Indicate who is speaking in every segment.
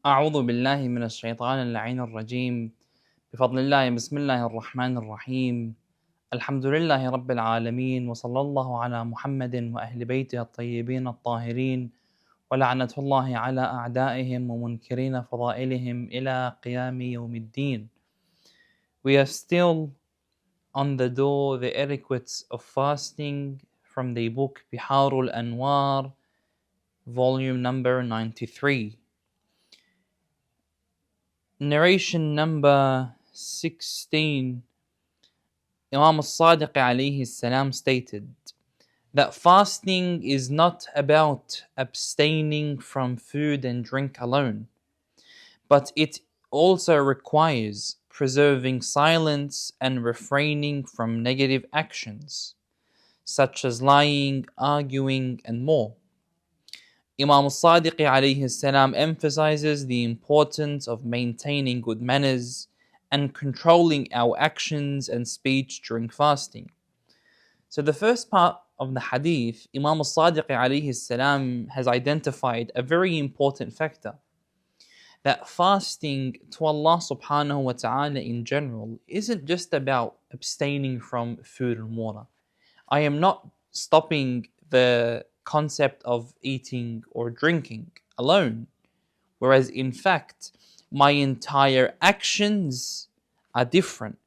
Speaker 1: أعوذ بالله من الشيطان اللعين الرجيم بفضل الله بسم الله الرحمن الرحيم الحمد لله رب العالمين وصلى الله على محمد وأهل بيته الطيبين الطاهرين ولعنة الله على أعدائهم ومنكرين فضائلهم إلى قيام يوم الدين. We are still on the door, the etiquettes of fasting from the book Bihar Al-Anwar, volume number 93. Narration number 16, Imam al-Sadiq alayhi salam stated that fasting is not about abstaining from food and drink alone, but it also requires preserving silence and refraining from negative actions, such as lying, arguing, and more. Imam al-Sadiq alayhi salam emphasizes the importance of maintaining good manners and controlling our actions and speech during fasting. So the first part of the hadith, Imam al-Sadiq alayhi salam has identified a very important factor, that fasting to Allah subhanahu wa ta'ala in general isn't just about abstaining from food and water. I am not stopping the concept of eating or drinking alone, whereas in fact, my entire actions are different.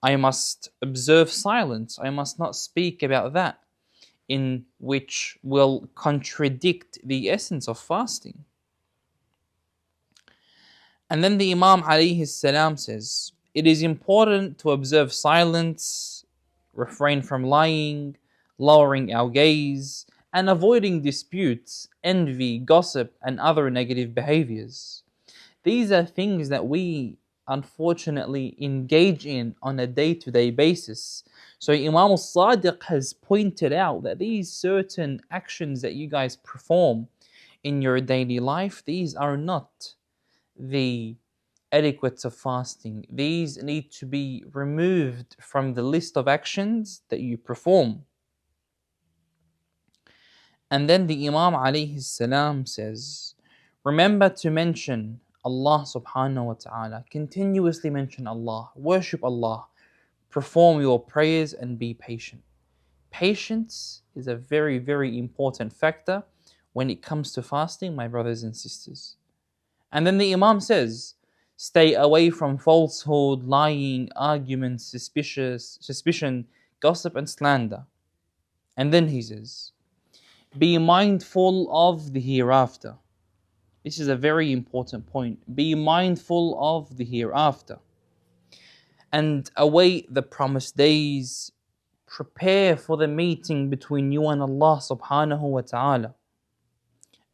Speaker 1: I must observe silence. I must not speak about that, in which will contradict the essence of fasting. And then the Imam alayhi salam says, it is important to observe silence, refrain from lying, lowering our gaze, and avoiding disputes, envy, gossip, and other negative behaviors. These are things that we unfortunately engage in on a day-to-day basis. So Imam al-Sadiq has pointed out that these certain actions that you guys perform in your daily life, these are not the etiquettes of fasting. These need to be removed from the list of actions that you perform. And then the Imam alayhi salam says, remember to mention Allah subhanahu wa ta'ala. Continuously mention Allah, worship Allah, perform your prayers and be patient. Patience is a very, very important factor when it comes to fasting, my brothers and sisters. And then the Imam says, stay away from falsehood, lying, arguments, suspicion, gossip and slander. And then he says, be mindful of the hereafter. This is a very important point. Be mindful of the hereafter. And await the promised days. Prepare for the meeting between you and Allah subhanahu wa ta'ala.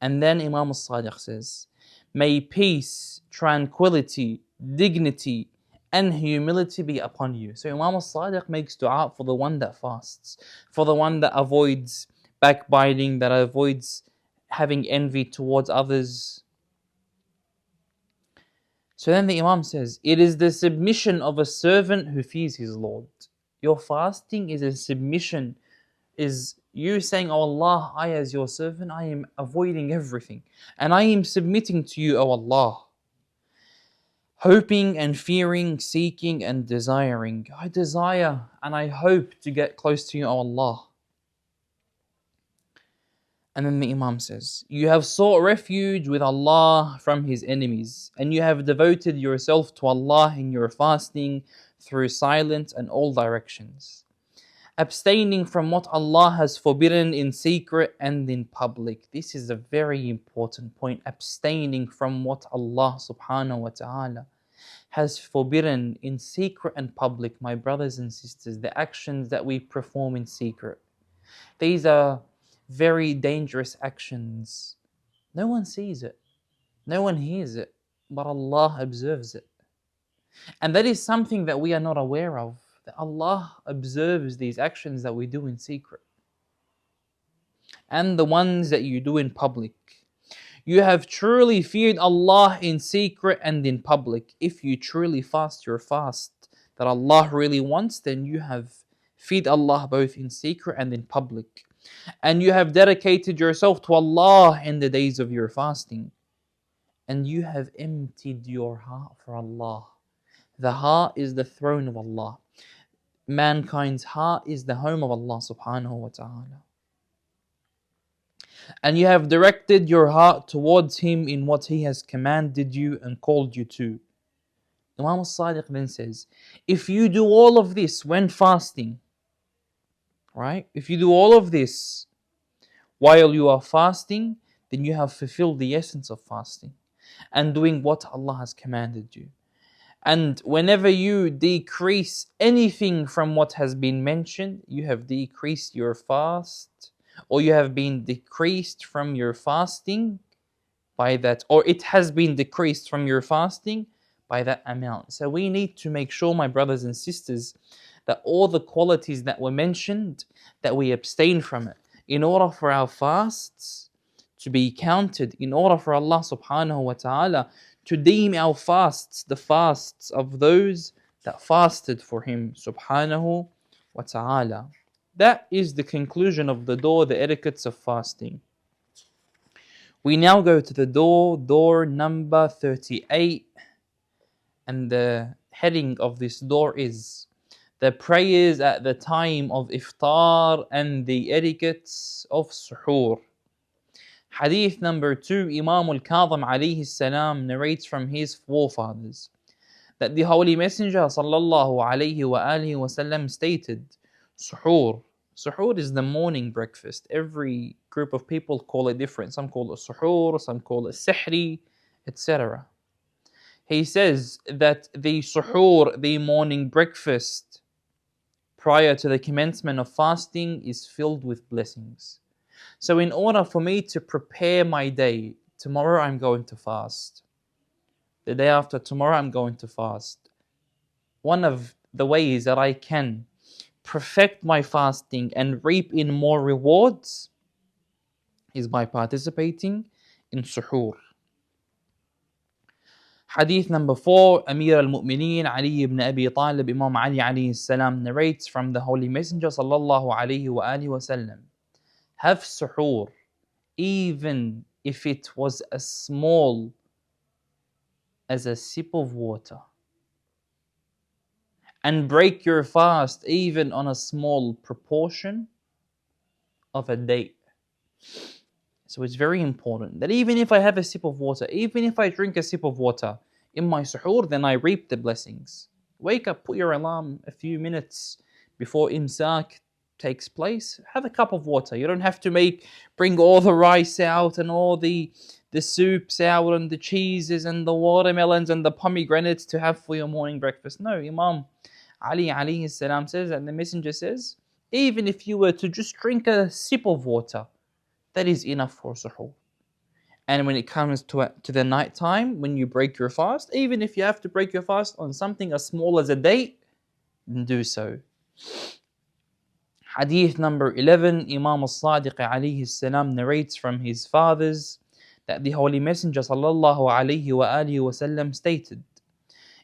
Speaker 1: And then Imam al-Sadiq says, may peace, tranquility, dignity, and humility be upon you. So Imam al-Sadiq makes dua for the one that fasts, for the one that avoids backbiting, that avoids having envy towards others. So then the Imam says, it is the submission of a servant who fears his Lord. Your fasting is a submission, is you saying, oh Allah, I as your servant, I am avoiding everything. And I am submitting to you, oh Allah. Hoping and fearing, seeking and desiring. I desire and I hope to get close to you, oh Allah. And then the Imam says, you have sought refuge with Allah from His enemies, and you have devoted yourself to Allah in your fasting through silence and all directions, abstaining from what Allah has forbidden in secret and in public. This is a very important point. Abstaining from what Allah subhanahu wa ta'ala has forbidden in secret and public. My brothers and sisters, the actions that we perform in secret, these are very dangerous actions. No one sees it, no one hears it, but Allah observes it. And that is something that we are not aware of, that Allah observes these actions that we do in secret and the ones that you do in public. You have truly feared Allah in secret and in public. If you truly fast your fast that Allah really wants, then you have feared Allah both in secret and in public. And you have dedicated yourself to Allah in the days of your fasting. and you have emptied your heart for Allah. The heart is the throne of Allah. Mankind's heart is the home of Allah subhanahu wa ta'ala. And you have directed your heart towards Him in what He has commanded you and called you to. Imam al-Sadiq then says, if you do all of this when fasting, right? If you do all of this while you are fasting, then you have fulfilled the essence of fasting and doing what Allah has commanded you. And whenever you decrease anything from what has been mentioned, you have decreased your fast, or you have been decreased from your fasting by that, or it has been decreased from your fasting by that amount. So we need to make sure, my brothers and sisters, that all the qualities that were mentioned, that we abstain from it, in order for our fasts to be counted, in order for Allah subhanahu wa ta'ala to deem our fasts the fasts of those that fasted for Him subhanahu wa ta'ala. That is the conclusion of the door, the etiquettes of fasting. We now go to the door number 38, and the heading of this door is the prayers at the time of iftar and the etiquettes of suhoor. Hadith number 2, Imam al-Kadhim alayhi salam narrates from his forefathers that the Holy Messenger sallallahu alayhi wa alihi wasallam stated, suhoor. Suhoor is the morning breakfast. Every group of people call it different. Some call it suhoor, some call it sihri, etc. He says that the suhoor, the morning breakfast, prior to the commencement of fasting is filled with blessings. So in order for me to prepare my day, tomorrow I'm going to fast. The day after tomorrow I'm going to fast. One of the ways that I can perfect my fasting and reap in more rewards is by participating in suhoor. Hadith number 4, Amir al-Mu'mineen Ali ibn Abi Talib, Imam Ali alayhi salam narrates from the Holy Messenger sallallahu alayhi wa alihi wasallam, have suhoor, even if it was as small as a sip of water, and break your fast even on a small proportion of a date. So it's very important that even if I have a sip of water, even if I drink a sip of water in my suhoor, then I reap the blessings. Wake up, put your alarm a few minutes before imsak takes place. Have a cup of water. You don't have to bring all the rice out and all the soups out and the cheeses and the watermelons and the pomegranates to have for your morning breakfast. No, Imam Ali alayhi salam says, and the Messenger says, even if you were to just drink a sip of water, that is enough for suhoor. And when it comes to the night time, when you break your fast, even if you have to break your fast on something as small as a date, then do so. Hadith number 11, Imam al-Sadiq alayhi salam narrates from his fathers that the Holy Messenger sallallahu alayhi wa alihi wasallam stated,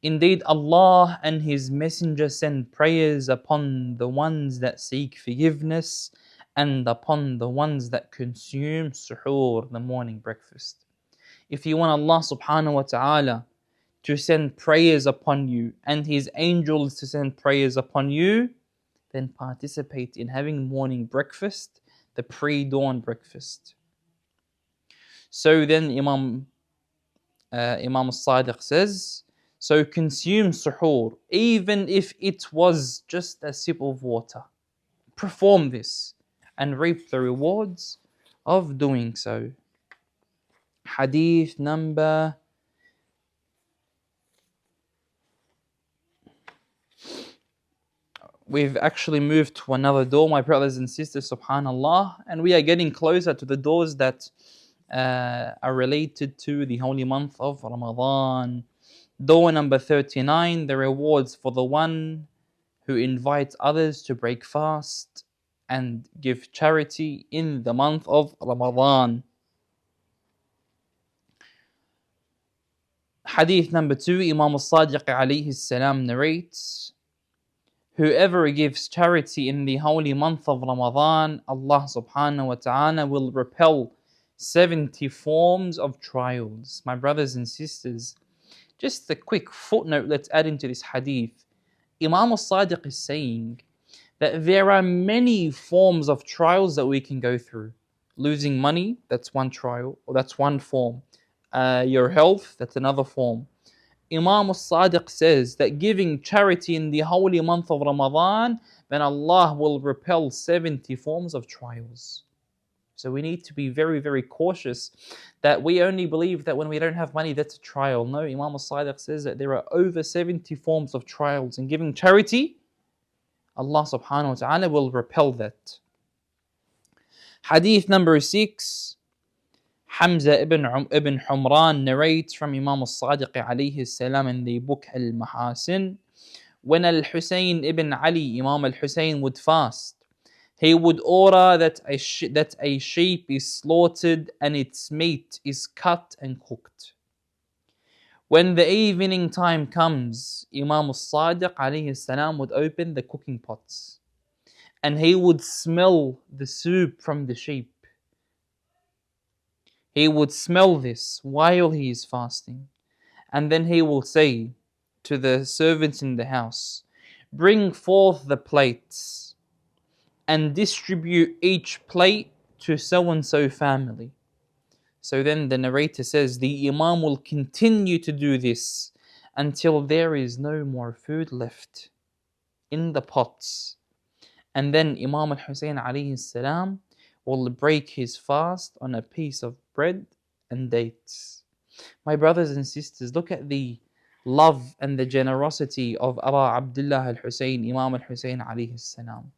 Speaker 1: indeed, Allah and His Messenger send prayers upon the ones that seek forgiveness and upon the ones that consume suhoor, the morning breakfast. If you want Allah subhanahu wa ta'ala to send prayers upon you and His angels to send prayers upon you, then participate in having morning breakfast, the pre-dawn breakfast. So then Imam al-Sadiq says, so consume suhoor, even if it was just a sip of water. Perform this and reap the rewards of doing so. Hadith number 12. We've actually moved to another door, my brothers and sisters, subhanallah, and we are getting closer to the doors that are related to the holy month of Ramadan. Door number 39, the rewards for the one who invites others to break fast and give charity in the month of Ramadan. Hadith number 2, Imam al-Sadiq alayhi salam narrates, whoever gives charity in the holy month of Ramadan, Allah subhanahu wa ta'ala will repel 70 forms of trials. My brothers and sisters, just a quick footnote let's add into this hadith. Imam al-Sadiq is saying that there are many forms of trials that we can go through. Losing money, that's one trial, or that's one form. Your health, that's another form. Imam al-Sadiq says that giving charity in the holy month of Ramadan, then Allah will repel 70 forms of trials. So we need to be very, very cautious that we only believe that when we don't have money, that's a trial. No, Imam al-Sadiq says that there are over 70 forms of trials, and giving charity, Allah subhanahu wa ta'ala will repel that. Hadith number 6, Hamza ibn Humran narrates from Imam al-Sadiq alayhi salam in the book Al-Mahasin, when Al-Husayn ibn Ali, Imam al-Husayn, would fast, he would order that a sheep is slaughtered and its meat is cut and cooked. When the evening time comes, Imam al-Sadiq alayhi salam would open the cooking pots and he would smell the soup from the sheep. He would smell this while he is fasting. And then he will say to the servants in the house, bring forth the plates and distribute each plate to so-and-so family. So then the narrator says the Imam will continue to do this until there is no more food left in the pots. And then Imam al-Husayn alayhi salam will break his fast on a piece of bread and dates. My brothers and sisters, look at the love and the generosity of Aba Abdullah al-Husayn, Imam al-Husayn alayhi salam.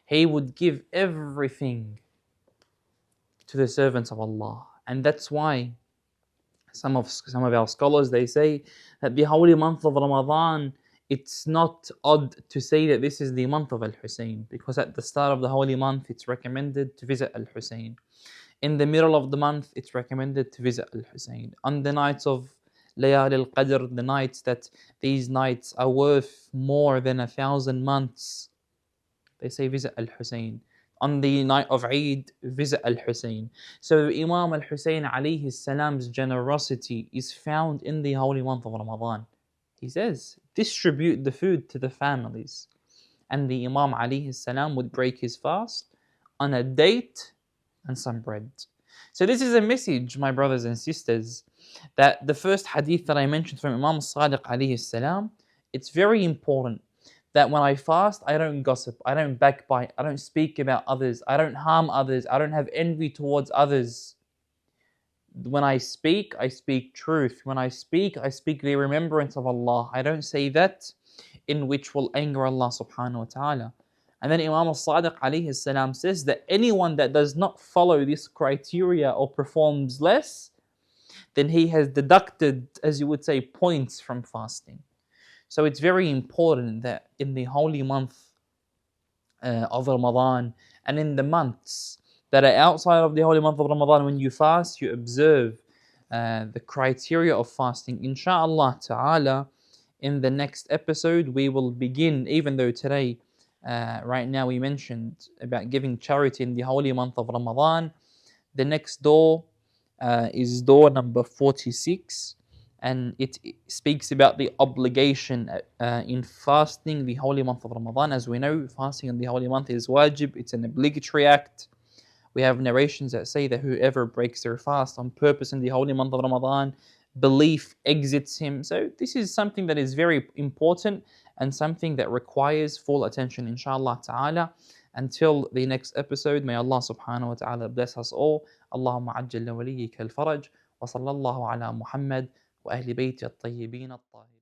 Speaker 1: He would give everything to the servants of Allah. And that's why some of our scholars, they say that the holy month of Ramadan, it's not odd to say that this is the month of Al-Husayn, because at the start of the holy month, it's recommended to visit Al-Husayn. In the middle of the month, it's recommended to visit Al-Husayn. On the nights of Layal al-Qadr, the nights that these nights are worth more than 1,000 months, they say visit Al-Husayn. On the night of Eid, visit Al-Husayn. So Imam Al-Husayn alayhi salam's generosity is found in the holy month of Ramadan. He says, distribute the food to the families. And the Imam alayhi salam would break his fast on a date and some bread. So this is a message, my brothers and sisters, that the first hadith that I mentioned from Imam Sadiq alayhi salam, it's very important that when I fast, I don't gossip, I don't backbite, I don't speak about others, I don't harm others, I don't have envy towards others. When I speak truth. When I speak the remembrance of Allah. I don't say that in which will anger Allah subhanahu wa ta'ala. And then Imam al-Sadiq alayhi salam says that anyone that does not follow this criteria or performs less, then he has deducted, as you would say, points from fasting. So it's very important that in the holy month of Ramadan and in the months that are outside of the holy month of Ramadan, when you fast, you observe the criteria of fasting. Insha'Allah ta'ala, in the next episode, we will begin, even though today, right now we mentioned about giving charity in the holy month of Ramadan. The next door is door number 46. And it speaks about the obligation in fasting the holy month of Ramadan. As we know, fasting in the holy month is wajib, it's an obligatory act. We have narrations that say that whoever breaks their fast on purpose in the holy month of Ramadan, belief exits him. So this is something that is very important and something that requires full attention, inshallah ta'ala. Until the next episode, may Allah subhanahu wa ta'ala bless us all. Allahumma ajjal li waliyyika al-faraj wa sallallahu ala Muhammad وأهل بيت الطيبين الطاهرين.